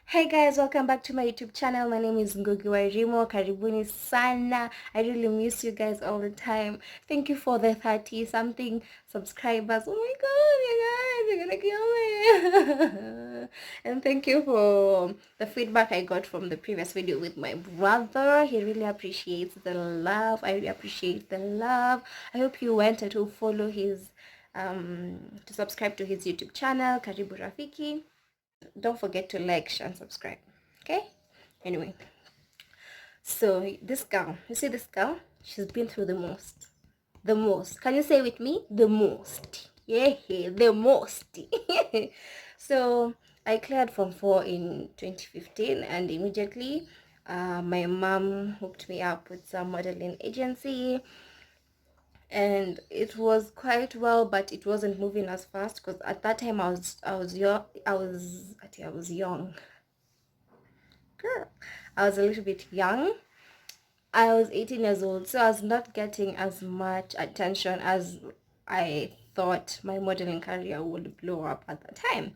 Hey guys, welcome back to my YouTube channel. My name is Ngugi Wairimo. Karibuni sana. I really miss you guys all the time. Thank you for the 30 something subscribers. Oh my god, you guys, you're gonna kill me. And thank you for the feedback I got from the previous video with my brother. He really appreciates the love. I really appreciate the love. I hope you went to follow his to subscribe to his YouTube channel, Karibu Rafiki. Don't forget to like, share, and subscribe. Okay? Anyway, so this girl, you see this girl? She's been through the most. The most. Can you say with me? The most. Yeah, the most. So I cleared Form 4 in 2015, and immediately my mom hooked me up with some modeling agency, and it was quite well, but it wasn't moving as fast because at that time I was young. Girl, I was a little bit young. I was 18 years old, so I was not getting as much attention as I thought my modeling career would blow up at that time.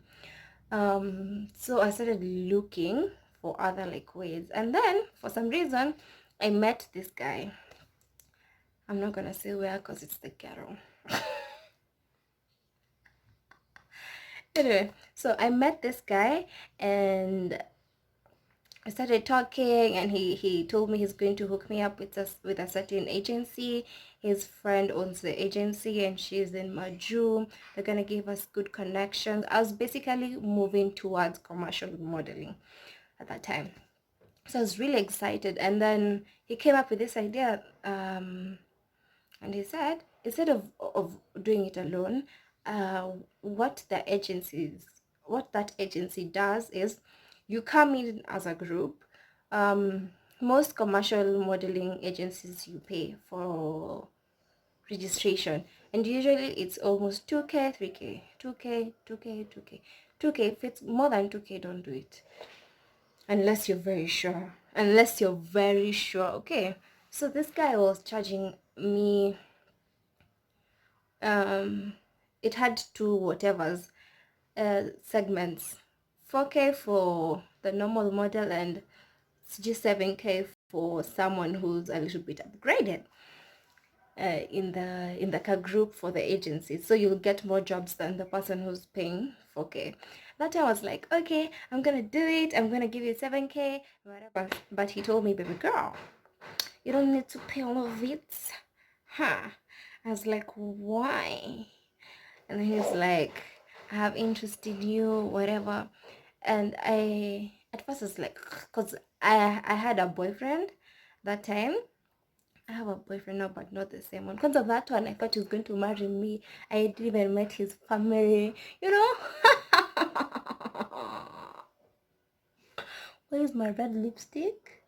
So I started looking for other ways, and then for some reason I met this guy. I'm not gonna say where because it's the ghetto. Anyway, so I met this guy and I started talking, and he told me he's going to hook me up with a certain agency. His friend owns the agency and she's in Maju. They're gonna give us good connections. I was basically moving towards commercial modeling at that time. So I was really excited, and then he came up with this idea, and he said instead of doing it alone, what that agency does is you come in as a group. Most commercial modeling agencies, you pay for registration, and usually it's almost 2k, 3k, 2k, 2k, 2k, 2k. If it's more than 2k, don't do it unless you're very sure. Okay, so this guy was charging me, it had two whatevers, segments, 4k for the normal model and G7k for someone who's a little bit upgraded, in the car group for the agency, so you'll get more jobs than the person who's paying 4k. That time I was like, okay, I'm gonna do it, I'm gonna give you 7k, whatever. But he told me, baby girl, you don't need to pay all of it. I was like, why? And he's like, I have interest in you, whatever. And I at first was like, because I had a boyfriend that time. I have a boyfriend now, but not the same one. Because of that one, I thought he was going to marry me. I didn't even met his family, you know. Where is my red lipstick?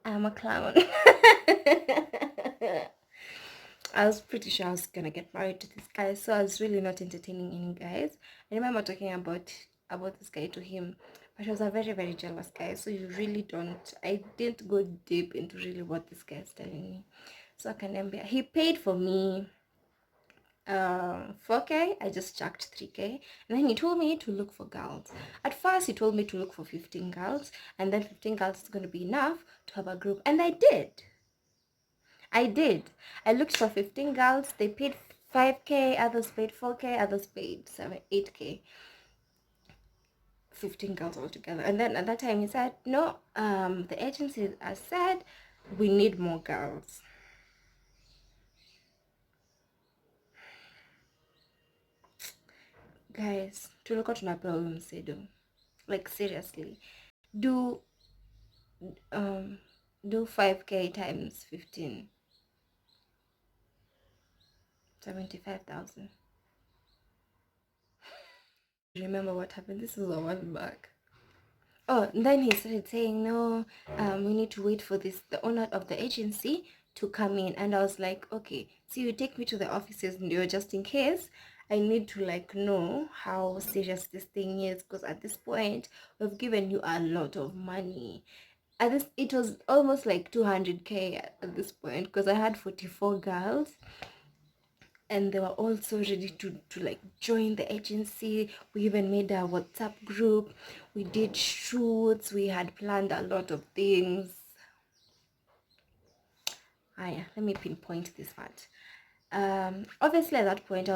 I'm a clown. I was pretty sure I was gonna get married to this guy, so I was really not entertaining any guys. I remember talking about this guy to him, but he was a very, very jealous guy. So you really don't. I didn't go deep into really what this guy is telling me. So I can remember he paid for me 4k. I just chucked 3k, and then he told me to look for girls. At first he told me to look for 15 girls, and then 15 girls is going to be enough to have a group, and I did. I looked for 15 girls. They paid 5k, others paid 4k, others paid 8k. 15 girls altogether. And then at that time he said, no, the agency has said we need more girls. Guys, tulikuwa tunapewa huyu msedo. Like seriously. Do 5k times 15. 75,000. Remember what happened? This is a while back. Oh, and then he started saying, no, we need to wait for the owner of the agency to come in. And I was like, okay, so you take me to the offices, just in case I need to know how serious this thing is, because at this point we've given you a lot of money. At this, it was almost like 200k at this point, because I had 44 girls. and they were also ready to like join the agency. We even made a WhatsApp group. We did shoots. We had planned a lot of things. Yeah, let me pinpoint this part. Obviously at that point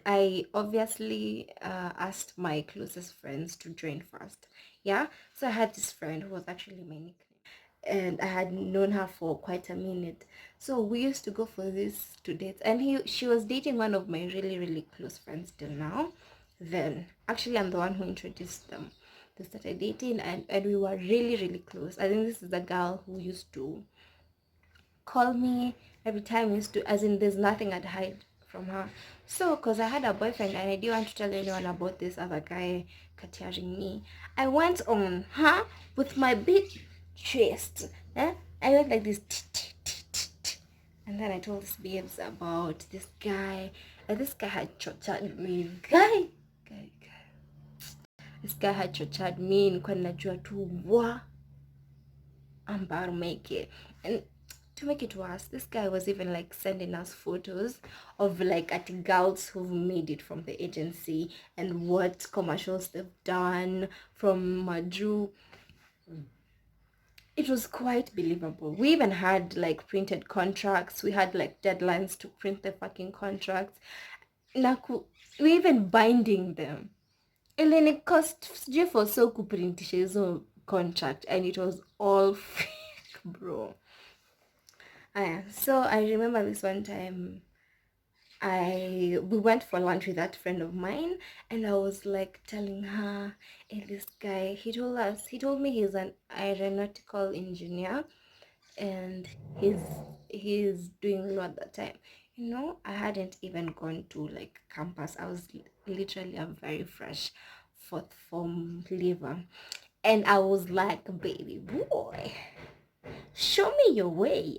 I obviously asked my closest friends to join first. Yeah, so I had this friend who was actually my nickname, and I had known her for quite a minute. So we used to go for these two dates, and she was dating one of my really really close friends till now. Then actually I'm the one who introduced them. They started dating, and we were really really close. I think this is the girl who used to call me every time, used to, as in there's nothing I'd hide from her. So because I had a boyfriend and I didn't want to tell anyone about this other guy catering me, I went on her with my big chest. I went like this, and then I told these babes about this guy, and this guy had chochared me. This guy had chochared me. Nilikuwa ninajua tu I'm about to make it. And to make it worse, this guy was even like sending us photos of like at girls who've made it from the agency and what commercials they've done from Maju. It was quite believable. We even had like printed contracts. We had like deadlines to print the fucking contracts. We even binding them. And then it cost just for so kuprintisha hizo contract, and it was all fake, bro. So I remember this one time we went for lunch with that friend of mine, and I was like telling her, hey, this guy, he told me he's an aeronautical engineer, and he's doing law at that time. I hadn't even gone to like campus. I was literally a very fresh fourth form leaver, and I was like, baby boy, show me your way.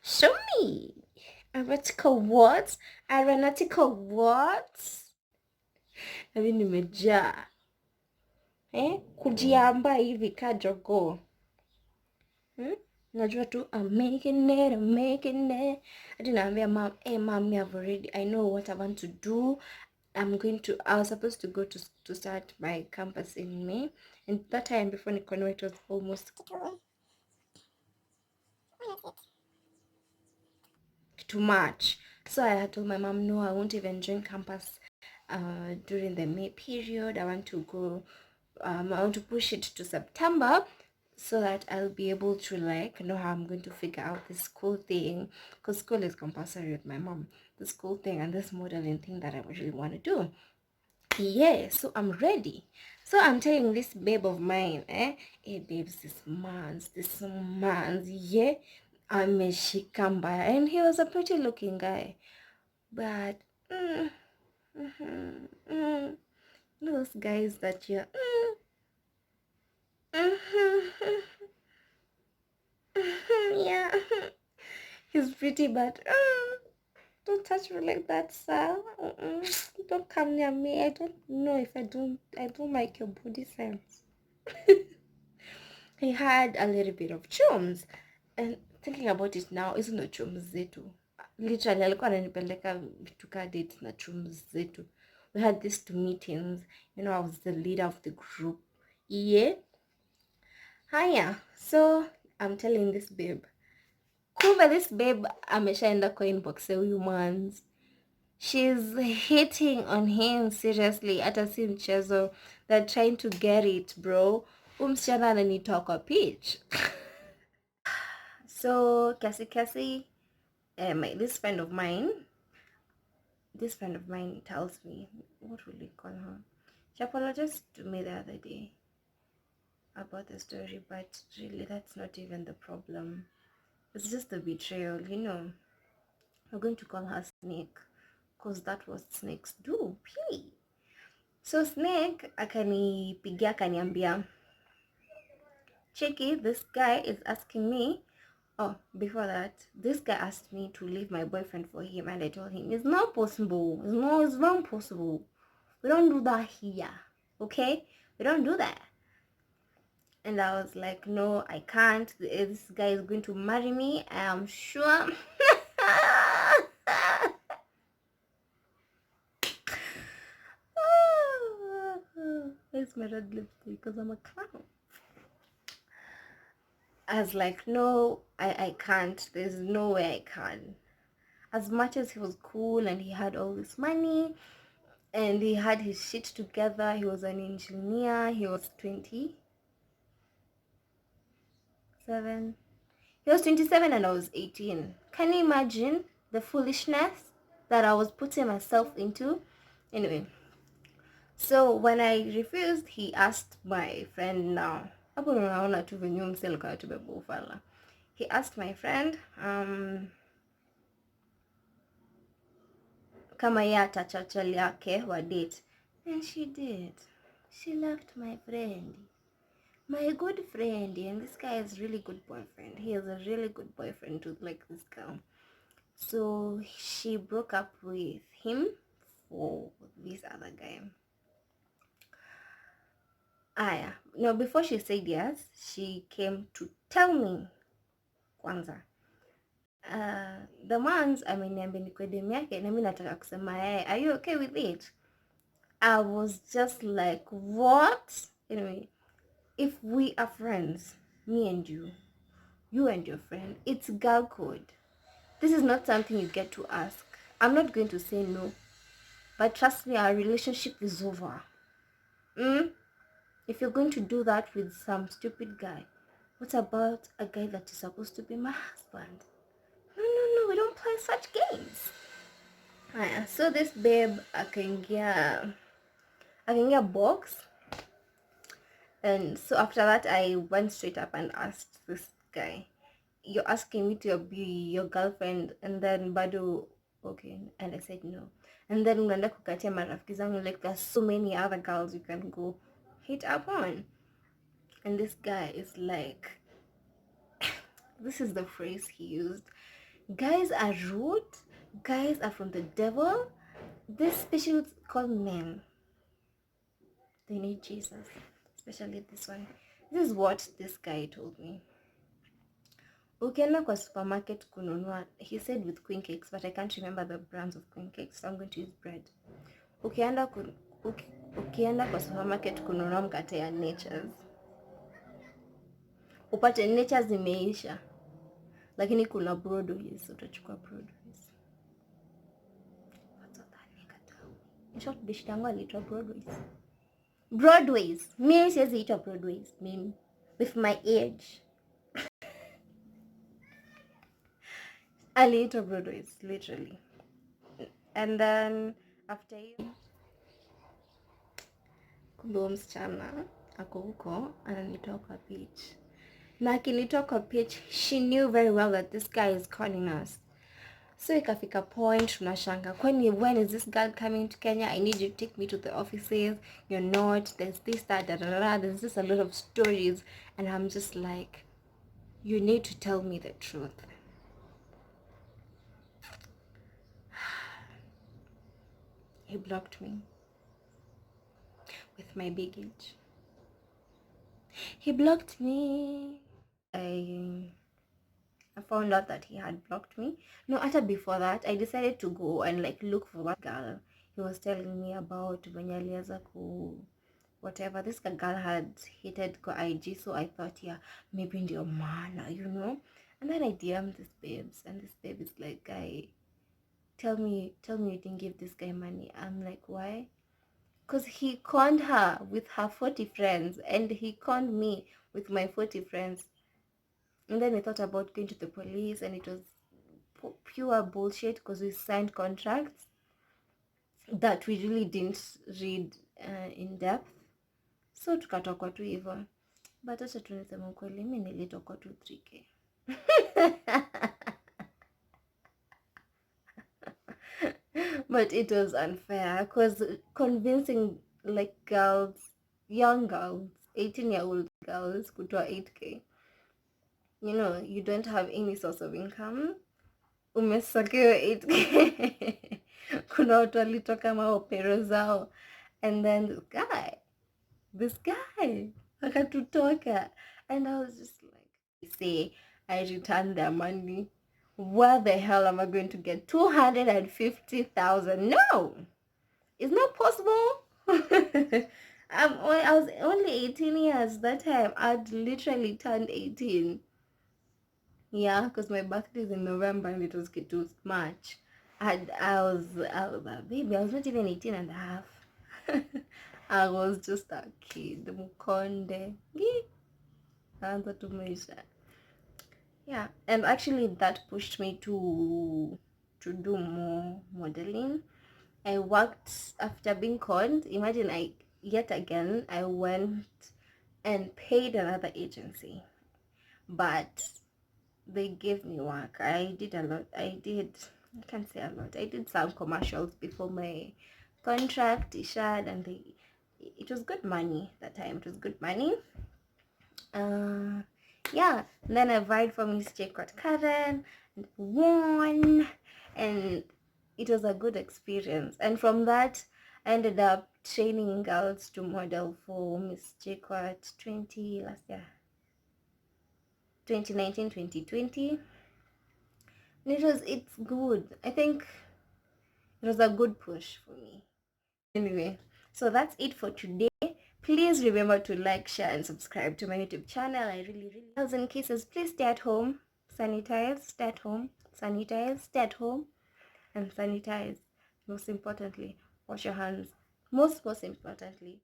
Show me. Aeronautical what? Aeronautical what? Nami nimejaa kujiamba hivi ka jogoo. Najua tu I'm making it. Hadi naambia mom, hey mom, I know what I want to do. I was supposed to go to start my campus in May, and that time before Nikonwa it was almost to March. So I had told my mom, no, I won't even join campus during the May period. I want to go, I want to push it to September so that I'll be able to like know how I'm going to figure out this school thing, because school is compulsory with my mom, the school thing and this modeling thing that I really want to do. Yeah, so I'm ready. So I'm telling this babe of mine, hey babes, this man's, yeah, ameshika mbaya, and he was a pretty looking guy, but those guys that you're yeah, he's pretty, but don't touch me like that, sir. Don't come near me. I don't know if I don't like your body sense. He had a little bit of chums, and thinking about it now, hizo ndo chums zetu. Literally alikuwa ananipeleka vitu ka dates na chums zetu. We had these two meetings. I was the leader of the group. Yeah. Haya, so I'm telling this babe, kumbe this babe ameshaenda kwa inbox ya huyu mans. She's hitting on him seriously, hata si mchezo. They're trying to get it, bro. Msichana ananitoa kwa pitch. So Cassie, this friend of mine tells me, what will we call her? She apologized to me the other day about the story, but really that's not even the problem. It's just the betrayal, We're going to call her Snake, because that's what snakes do. Pee. So Snake akanipigia akaniambia, Cheki, this guy is asking me. Oh, before that, this guy asked me to leave my boyfriend for him, and I told him it's not possible. It's not possible. We don't do that here, okay? We don't do that. And I was like, no, I can't. This guy is going to marry me, I am sure. my red lipstick because I'm a clown. I was like, no, I can't. There's no way I can. As much as he was cool and he had all this money and he had his shit together, he was an engineer, he was 27. He was 27 and I was 18. Can you imagine the foolishness that I was putting myself into? Anyway, so when I refused, he asked my friend now. He asked my friend kama yeye atachachali yake wa date, and she did. She left my friend, my good friend, and this guy is really good boyfriend. He is a really good boyfriend to like this girl. So she broke up with him for this other guy. No, before she said yes, she came to tell me kwanza. The man's ameniambia nikwe dem yake na mimi nataka kusema yeye, are you okay with it? I was just like, what? Anyway, if we are friends, me and you and your friend, it's girl code. This is not something you get to ask. I'm not going to say no, but trust me, our relationship is over. If you're going to do that with some stupid guy, what about a guy that is supposed to be my husband? No, we don't play such games. So this babe akaingia box, and so after that I went straight up and asked this guy, you're asking me to be your girlfriend and then bado okay? And I said no. And then unaenda kukatia marafiki zangu, like there's so many other girls you can go hit up on. And this guy is like, this is the phrase he used, guys are rude, guys are from the devil. This special called men, they need Jesus, especially this one. This is what this guy told me. Ukienda kwa supermarket kununua, he said with queen cakes, but I can't remember the brands of queen cakes, so I'm going to use bread. Ukienda kwa supermarket kununua mkate ya Nature's, upate Nature's imeisha, lakini kuna Broadways, utachukua Broadways. What's that nigga tell? In short, bishi yangu aliitwa Broadways. Mimi siwezi itwa Broadways, mimi with my age. Aliitwa Broadways, literally. And then after you, kumbe msichana ako huko ananitoa kwa pitch. Na akinitoa kwa pitch, she knew very well that this guy is calling us. So ikafika point tunashanga, when is this girl coming to Kenya? I need you to take me to the offices. You're not. There's this, that, da, da, da. There's just a lot of stories, and I'm just like, you need to tell me the truth. He blocked me with my big age. He blocked me. I found out that he had blocked me. No, after before that, I decided to go and like look for that girl he was telling me about when alianza whatever. This girl had hated kwa IG, so I thought, yeah, maybe ndio maana, you know. And then I DM'd this babes, and this babe is like, guy, tell me you didn't give this guy money. I'm like, why? Because he conned her with her 40 friends, and he conned me with my 40 friends. And then I thought about going to the police, and it was pure bullshit because we signed contracts that we really didn't read in depth. So tukatokwa tu hivyo. But acha tunisema ukweli, mimi nilitokwa tu 3K. But it was unfair because convincing like girls, young girls, 18-year-old girls kutoa 8K. You know, you don't have any source of income. Umesakiwa 8K. Kuna watu walitoka maopero zao. And then this guy akatutoka. And I was just like, say I returned their money. Where the hell am I going to get 250,000? No, it's not possible. I was only 18 years that time. I'd literally turned 18. Yeah, because my birthday is in November and it was March. I was a baby. I was not even 18 and a half. I was just a kid. Mukonde. Anza tu maisha. Yeah, and actually that pushed me to do more modeling. I worked after being conned. Imagine yet again I went and paid another agency, but they gave me work. I did a lot. I can't say a lot. I did some commercials before my contract issued, and it was good money that time. It was good money. Uh, yeah. And then I vied for Miss Jacob Karen and won, and it was a good experience. And from that, I ended up training girls to model for Miss Jacob 20 last year, 2019, 2020. And it's good. I think it was a good push for me. Anyway, so that's it for today. Please remember to like, share, and subscribe to my YouTube channel. I really, thousand cases. Please stay at home, sanitize, stay at home, sanitize, stay at home, and sanitize. Most importantly, wash your hands. Most importantly,